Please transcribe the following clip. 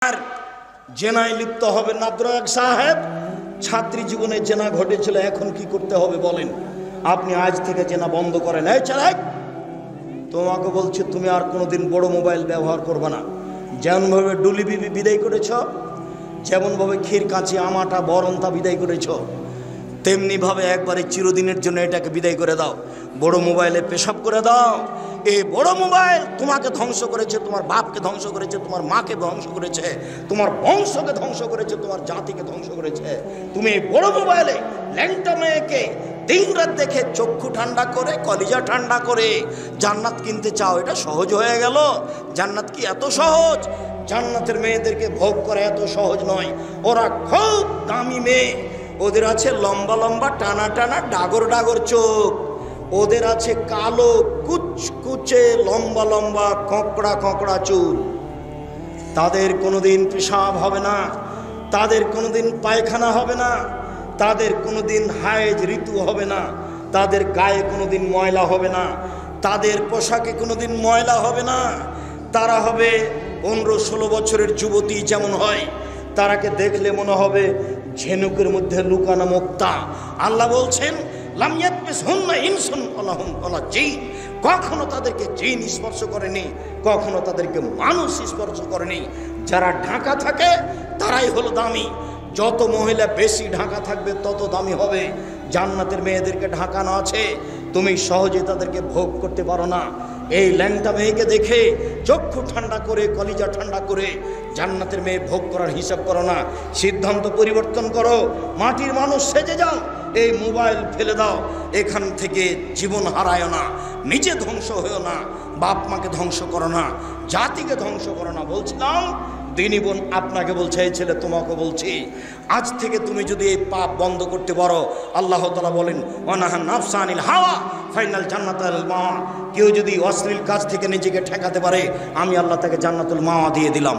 আর জেনায় লিপ্ত হবে নাদ্রাক সাহেব। ছাত্রী জীবনে জেনা ঘটেছিল, এখন কি করতে হবে বলেন? আপনি আজ থেকে জেনা বন্ধ করেন। এই চালাক, তোমাকে বলছি তুমি আর কোনোদিন বড় মোবাইল ব্যবহার করবে না। যেমনভাবে ডুলি বিবি বিদায় করেছ, যেমনভাবে ক্ষীর কাঁচি আমাটা বরন্তা বিদায় করেছ, তেমনিভাবে একবারে চিরদিনের জন্য এটাকে বিদায় করে দাও। বড় মোবাইলে পেশাব করে দাও। এই বড় মোবাইল তোমাকে ধ্বংস করেছে, তোমার বাপকে ধ্বংস করেছে, তোমার মাকে ধ্বংস করেছে, তোমার বংশকে ধ্বংস করেছে, তোমার জাতিকে ধ্বংস করেছে। তুমি এই বড় মোবাইলে ল্যাংটা মেয়েকে দিনরাত দেখে চক্ষু ঠান্ডা করে কলিজা ঠান্ডা করে জান্নাত কিনতে চাও। এটা সহজ হয়ে গেল? জান্নাত কি এত সহজ? জান্নাতের মেয়েদেরকে ভোগ করা এত সহজ নয়। ওরা খুব দামি মেয়ে, ওদের আছে লম্বা লম্বা টানা টানা ডাগর ডাগর চোখ, ওদের আছে কালো কুচকুচে লম্বা লম্বা কোঁকড়া কোঁকড়া চুল। তাদের কোনোদিন পেশাব হবে না, তাদের কোনোদিন পায়খানা হবে না, তাদের কোনোদিন হায়েজ ঋতু হবে না, তাদের গায়ে কোনোদিন ময়লা হবে না, তাদের পোশাকে কোনোদিন ময়লা হবে না। তারা হবে 15-16 বছরের যুবতী যেমন হয়, তারাকে দেখলে মনে হবে ঝিনুকের মধ্যে লুকানো মুক্তা। আল্লাহ বলছেন কখনো তাদেরকে জিন স্পর্শ করেনি, কখনো তাদেরকে মানুষ স্পর্শ করেনি। যারা ঢাকা থাকে তারাই হলো দামি। যত মহিলা বেশি ঢাকা থাকবে তত দামি হবে। জান্নাতের মেয়েদেরকে ঢাকানো আছে, তুমি সহজে তাদেরকে ভোগ করতে পারো না। এই ল্যাংটা মেয়েকে দেখে চক্ষু ঠান্ডা করে কলিজা ঠান্ডা করে জান্নাতের মেয়ে ভোগ করার হিসাব করো না। সিদ্ধান্ত পরিবর্তন করো, মাটির মানুষ সেজে যাও, এই মোবাইল ফেলে দাও। এখান থেকে জীবন হারায় না, নিজে ধ্বংস হয়েও না, বাপ মাকে ধ্বংস করো না, জাতিকে ধ্বংস করো না। বলছিলাম দিনী বোন আপনাকে বলছে, এই ছেলে তোমাকে বলছি, আজ থেকে তুমি যদি এই পাপ বন্ধ করতে পারো, আল্লাহ তাআলা বলেন ওয়ানাহা নাফসা আনিল হাওয়া ফাইনাল জান্নাতুল মাওয়া। কেউ যদি অশ্লীল কাজ থেকে নিজেকে ঠেকাতে পারে, আমি আল্লাহ তাকে জান্নাতুল মাওয়া দিয়ে দিলাম।